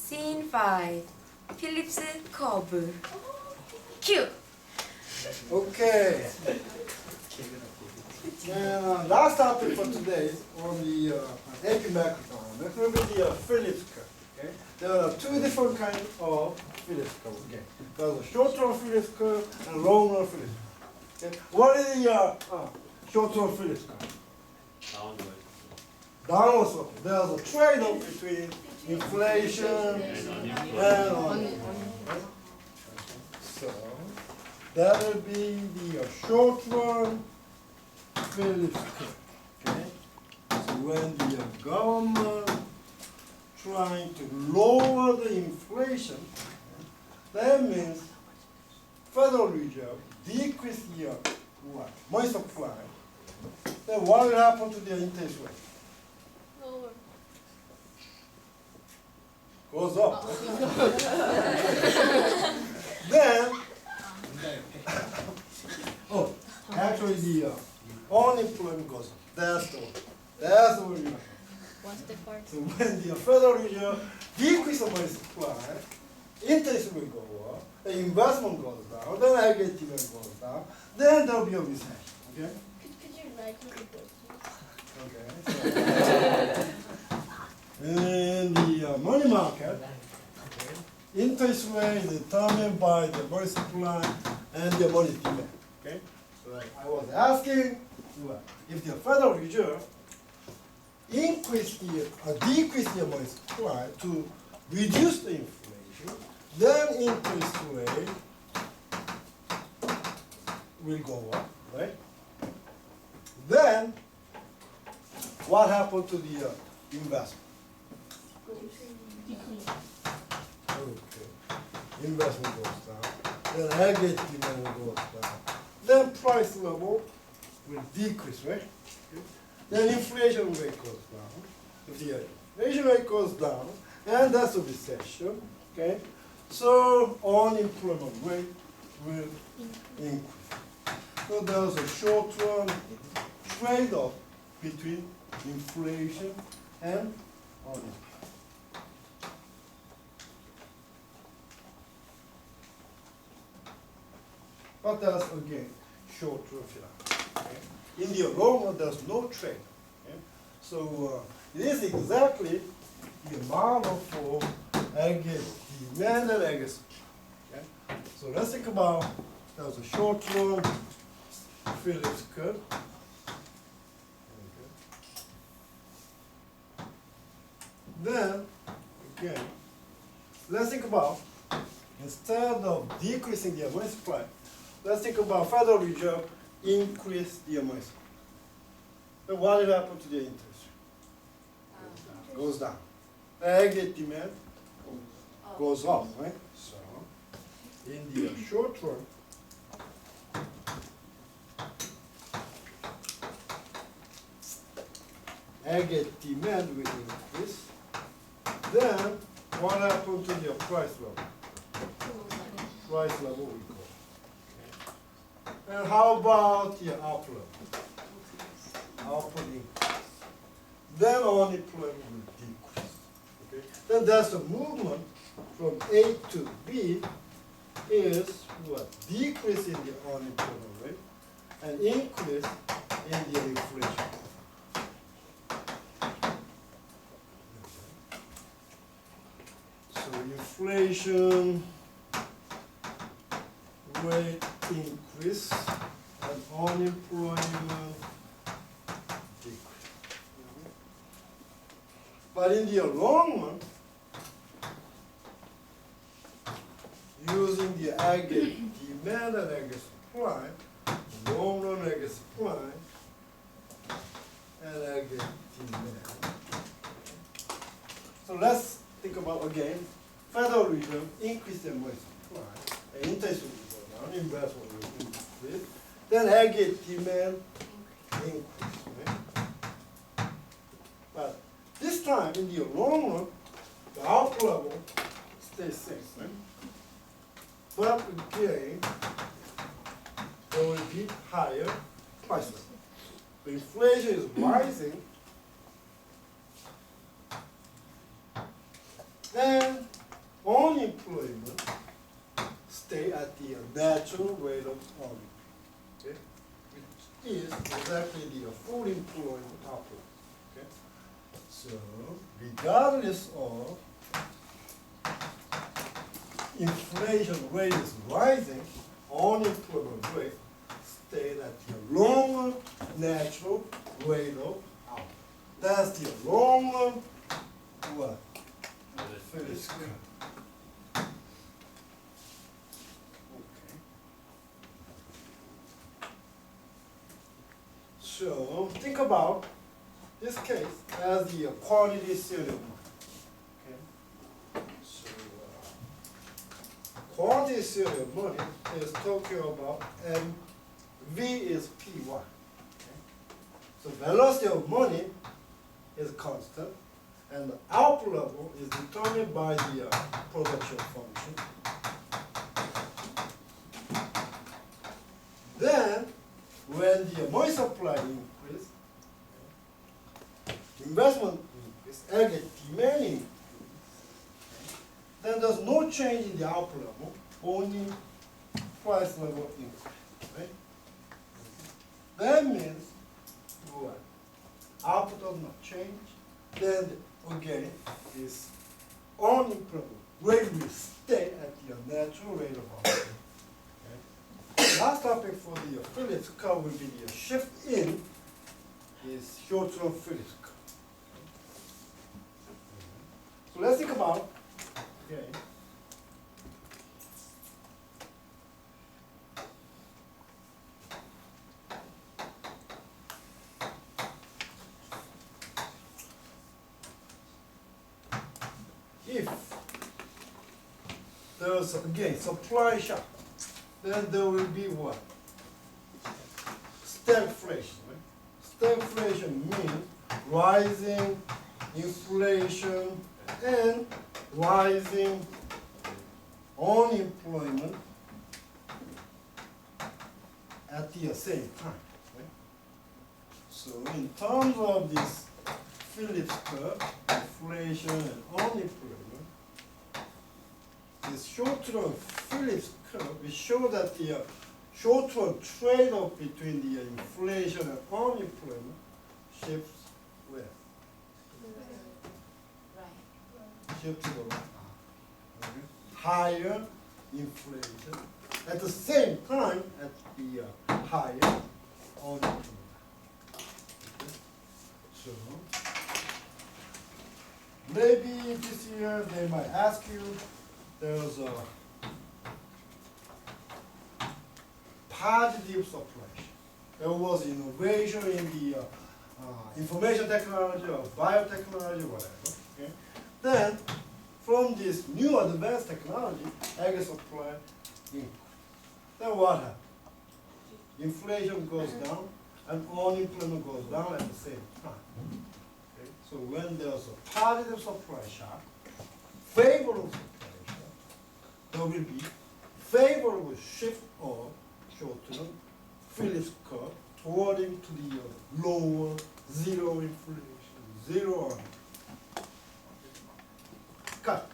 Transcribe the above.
Scene 5. Phillips curve. Cue. Okay. And last topic for today on the AP macroeconomics will be the Phillips curve. Okay. There are two different kinds of Phillips curve. Okay. There's a short-term Phillips curve and long-term Phillips curve. Okay. What is the short-term Phillips curve? Downward slope. There's a trade-off between inflation and unemployment. So that will be the short-run Phillips curve. Okay. So when the government trying to lower the inflation, that means Federal Reserve decrease the money supply. Then what will happen to the interest rate? Lower. Goes up. Then, actually the unemployment goes up. That's the way we know. What's the part? So when the Federal Reserve decrease the money supply, interest will go up, the investment goes down, then aggregate demand goes down, then there will be a recession. Okay? Could you write it? Okay. In the money market, interest rate is determined by the money supply and the money demand. Okay? So I was asking if the Federal Reserve decrease the money supply to reduce the inflation, then interest rate will go up, right? Then what happened to the investment? Okay. Investment goes down. Then aggregate demand goes down. Then price level will decrease, right? Okay. Then inflation rate goes down. If the inflation rate goes down, and that's a recession, okay? So unemployment rate will increase. So there's a short-term trade-off between inflation and unemployment. But that's again short-term phenomenon. Okay? In the long run, there's no trade. Okay? So it is exactly the model for aggregate demand and aggregate supply. Okay? So let's think about there's a short-term Phillips curve. Okay. Then again, let's think about instead of decreasing the money supply, let's think about Federal Reserve increase the money supply. Then what will happen to the interest rate? Goes down. The aggregate demand goes up, right? So in the short term, aggregate demand will increase. Then what happened to the price level? Price level will go. And how about the output? Output increase. Then unemployment will decrease. Okay? Then there's a movement from A to B is what? Decrease in the unemployment rate and increase in the inflation. So inflation rate increase and unemployment decrease. But in the long run, using the aggregate demand and aggregate supply, long run aggregate supply and aggregate demand. So let's think about again, Federal Reserve increase the money supply, and interest will go down, investment will increase, then aggregate demand increase. Right? But this time in the long run, the output level stays same. Right? But again, there will be higher price level. The inflation is rising, and unemployment stay at the natural rate of unemployment, okay? Which is exactly the full employment output, okay? So regardless of inflation rate is rising, unemployment rate stay at the longer natural rate of output. That's the longer what? Phillips curve. Okay. So think about this case as the quantity serial money. Okay. So quantity serial money is talking about V is Py. Okay. So velocity of money is constant, and the output level is determined by the production function. Then, when the money supply increase, investment increase, aggregate demand increase, then there's no change in the output level, only price level increase. Right? That means what? Output does not change. Then again, this unemployment rate will stay at the natural rate of output. Okay? Last topic for the Phillips curve will be the shift in is short-term Phillips curve. So let's think about, okay, if there's again supply shock, then there will be what? Stagflation. Right? Stagflation means rising inflation and rising unemployment at the same time. Right? So in terms of this Phillips curve, inflation and unemployment, this short-term Phillips curve will show that the short-term trade-off between the inflation and unemployment shifts where? Right. Shift to the right. Okay. Higher inflation at the same time at the higher unemployment. Okay. So maybe this year they might ask you, there's a positive supply. There was innovation in the information technology or biotechnology, whatever. Okay? Then, from this new advanced technology, ag supply increased. Then what happens? Inflation goes down and unemployment goes down at the same time. Okay? So when there's a positive supply shock, favorable supply shock, there will be favorable shift of short-term Phillips curve towards to the lower zero inflation, zero unemployment. Cut.